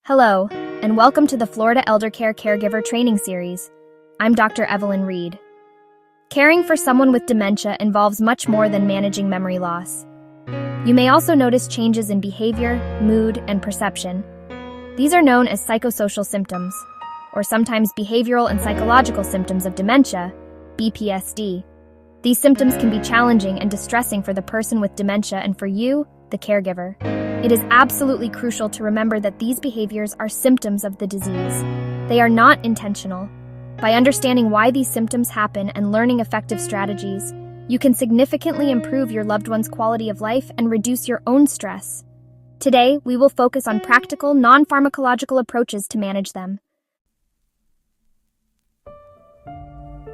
Hello, and welcome to the Florida Elder Care Caregiver Training Series. I'm Dr. Evelyn Reed. Caring for someone with dementia involves much more than managing memory loss. You may also notice changes in behavior, mood, and perception. These are known as psychosocial symptoms, or sometimes behavioral and psychological symptoms of dementia, BPSD. These symptoms can be challenging and distressing for the person with dementia and for you, the caregiver. It is absolutely crucial to remember that these behaviors are symptoms of the disease. They are not intentional. By understanding why these symptoms happen and learning effective strategies, you can significantly improve your loved one's quality of life and reduce your own stress. Today, we will focus on practical, non-pharmacological approaches to manage them.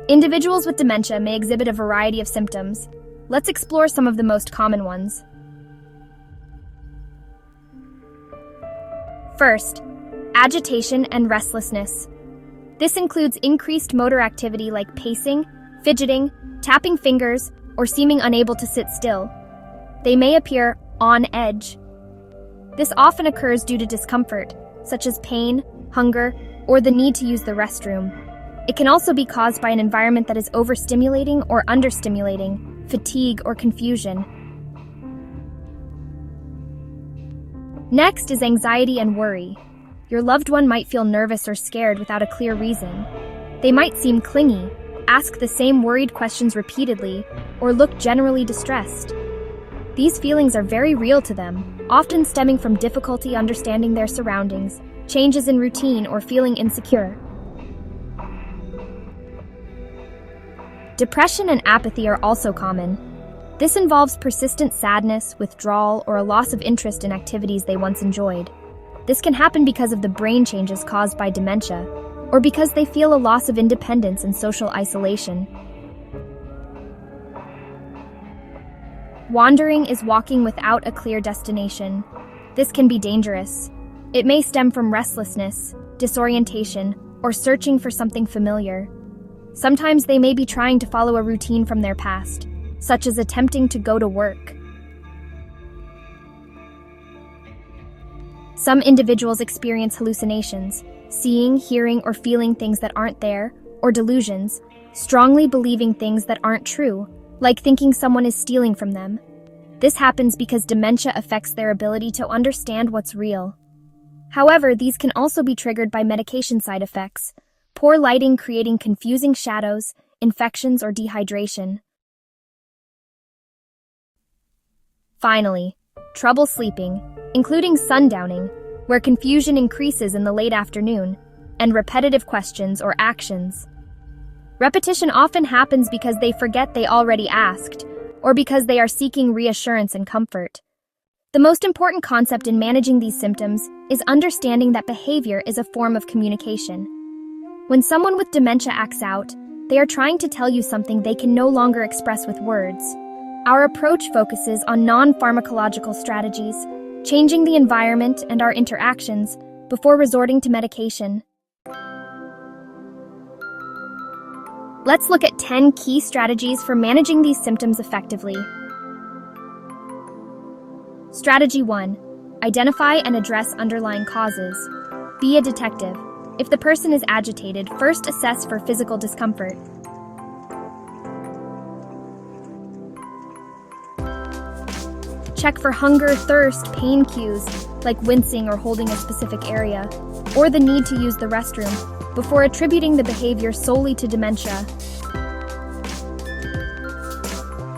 Individuals with dementia may exhibit a variety of symptoms. Let's explore some of the most common ones. First, agitation and restlessness. This includes increased motor activity like pacing, fidgeting, tapping fingers, or seeming unable to sit still. They may appear on edge. This often occurs due to discomfort, such as pain, hunger, or the need to use the restroom. It can also be caused by an environment that is overstimulating or understimulating, fatigue, or confusion. Next is anxiety and worry. Your loved one might feel nervous or scared without a clear reason. They might seem clingy, ask the same worried questions repeatedly, or look generally distressed. These feelings are very real to them, often stemming from difficulty understanding their surroundings, changes in routine, or feeling insecure. Depression and apathy are also common. This involves persistent sadness, withdrawal, or a loss of interest in activities they once enjoyed. This can happen because of the brain changes caused by dementia, or because they feel a loss of independence and social isolation. Wandering is walking without a clear destination. This can be dangerous. It may stem from restlessness, disorientation, or searching for something familiar. Sometimes they may be trying to follow a routine from their past, such as attempting to go to work. Some individuals experience hallucinations, seeing, hearing, or feeling things that aren't there, or delusions, strongly believing things that aren't true, like thinking someone is stealing from them. This happens because dementia affects their ability to understand what's real. However, these can also be triggered by medication side effects, poor lighting creating confusing shadows, infections, or dehydration. Finally, trouble sleeping, including sundowning, where confusion increases in the late afternoon, and repetitive questions or actions. Repetition often happens because they forget they already asked, or because they are seeking reassurance and comfort. The most important concept in managing these symptoms is understanding that behavior is a form of communication. When someone with dementia acts out, they are trying to tell you something they can no longer express with words. Our approach focuses on non-pharmacological strategies, changing the environment and our interactions before resorting to medication. Let's look at 10 key strategies for managing these symptoms effectively. Strategy 1. Identify and address underlying causes. Be a detective. If the person is agitated, first assess for physical discomfort. Check for hunger, thirst, pain cues, like wincing or holding a specific area, or the need to use the restroom, before attributing the behavior solely to dementia.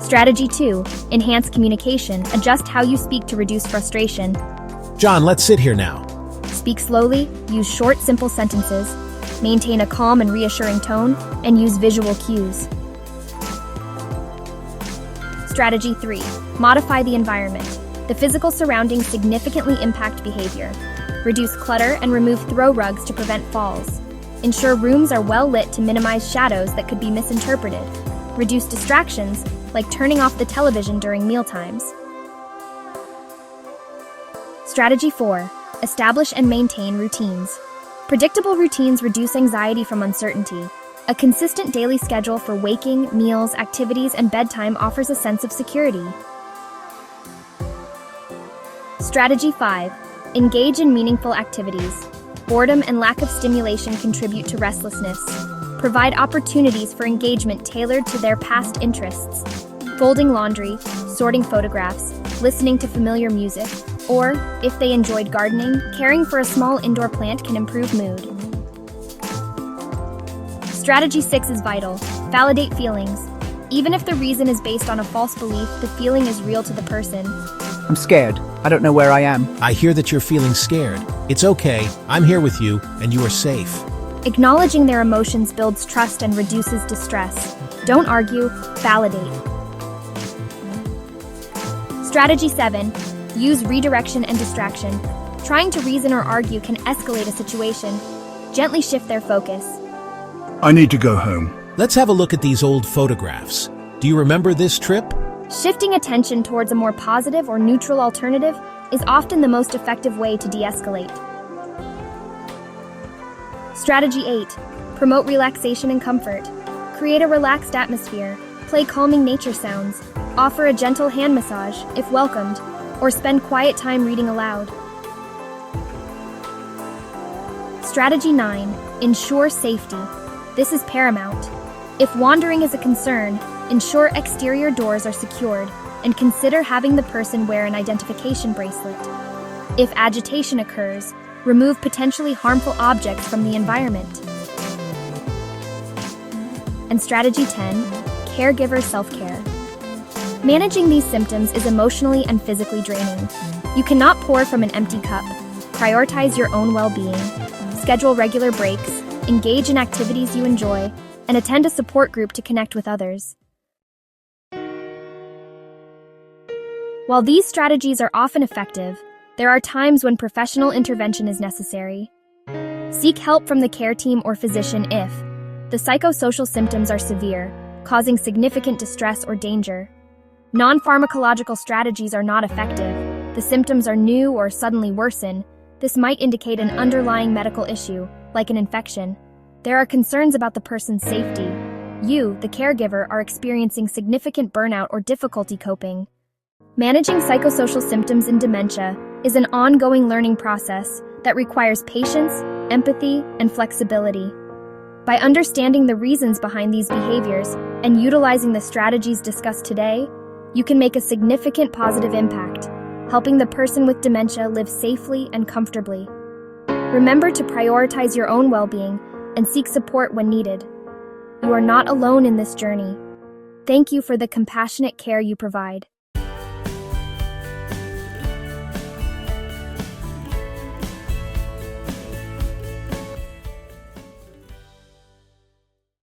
Strategy 2. Enhance communication. Adjust how you speak to reduce frustration. John, let's sit here now. Speak slowly, use short, simple sentences, maintain a calm and reassuring tone, and use visual cues. Strategy 3. Modify the environment. The physical surroundings significantly impact behavior. Reduce clutter and remove throw rugs to prevent falls. Ensure rooms are well lit to minimize shadows that could be misinterpreted. Reduce distractions, like turning off the television during mealtimes. Strategy 4. Establish and maintain routines. Predictable routines reduce anxiety from uncertainty. A consistent daily schedule for waking, meals, activities, and bedtime offers a sense of security. Strategy 5. Engage in meaningful activities. Boredom and lack of stimulation contribute to restlessness. Provide opportunities for engagement tailored to their past interests. Folding laundry, sorting photographs, listening to familiar music, or, if they enjoyed gardening, caring for a small indoor plant can improve mood. Strategy 6 is vital. Validate feelings. Even if the reason is based on a false belief, the feeling is real to the person. I'm scared. I don't know where I am. I hear that you're feeling scared. It's okay. I'm here with you, and you are safe. Acknowledging their emotions builds trust and reduces distress. Don't argue, validate. Strategy 7. Use redirection and distraction. Trying to reason or argue can escalate a situation. Gently shift their focus. I need to go home. Let's have a look at these old photographs. Do you remember this trip? Shifting attention towards a more positive or neutral alternative is often the most effective way to de-escalate. Strategy 8. Promote relaxation and comfort. Create a relaxed atmosphere. Play calming nature sounds. Offer a gentle hand massage, if welcomed, or spend quiet time reading aloud. Strategy 9. Ensure safety. This is paramount. If wandering is a concern, ensure exterior doors are secured, and consider having the person wear an identification bracelet. If agitation occurs, remove potentially harmful objects from the environment. And strategy 10, caregiver self-care. Managing these symptoms is emotionally and physically draining. You cannot pour from an empty cup. Prioritize your own well-being. Schedule regular breaks, engage in activities you enjoy, and attend a support group to connect with others. While these strategies are often effective, there are times when professional intervention is necessary. Seek help from the care team or physician if the psychosocial symptoms are severe, causing significant distress or danger. Non-pharmacological strategies are not effective. The symptoms are new or suddenly worsen. This might indicate an underlying medical issue, like an infection. There are concerns about the person's safety. You, the caregiver, are experiencing significant burnout or difficulty coping. Managing psychosocial symptoms in dementia is an ongoing learning process that requires patience, empathy, and flexibility. By understanding the reasons behind these behaviors and utilizing the strategies discussed today, you can make a significant positive impact, helping the person with dementia live safely and comfortably. Remember to prioritize your own well-being and seek support when needed. You are not alone in this journey. Thank you for the compassionate care you provide.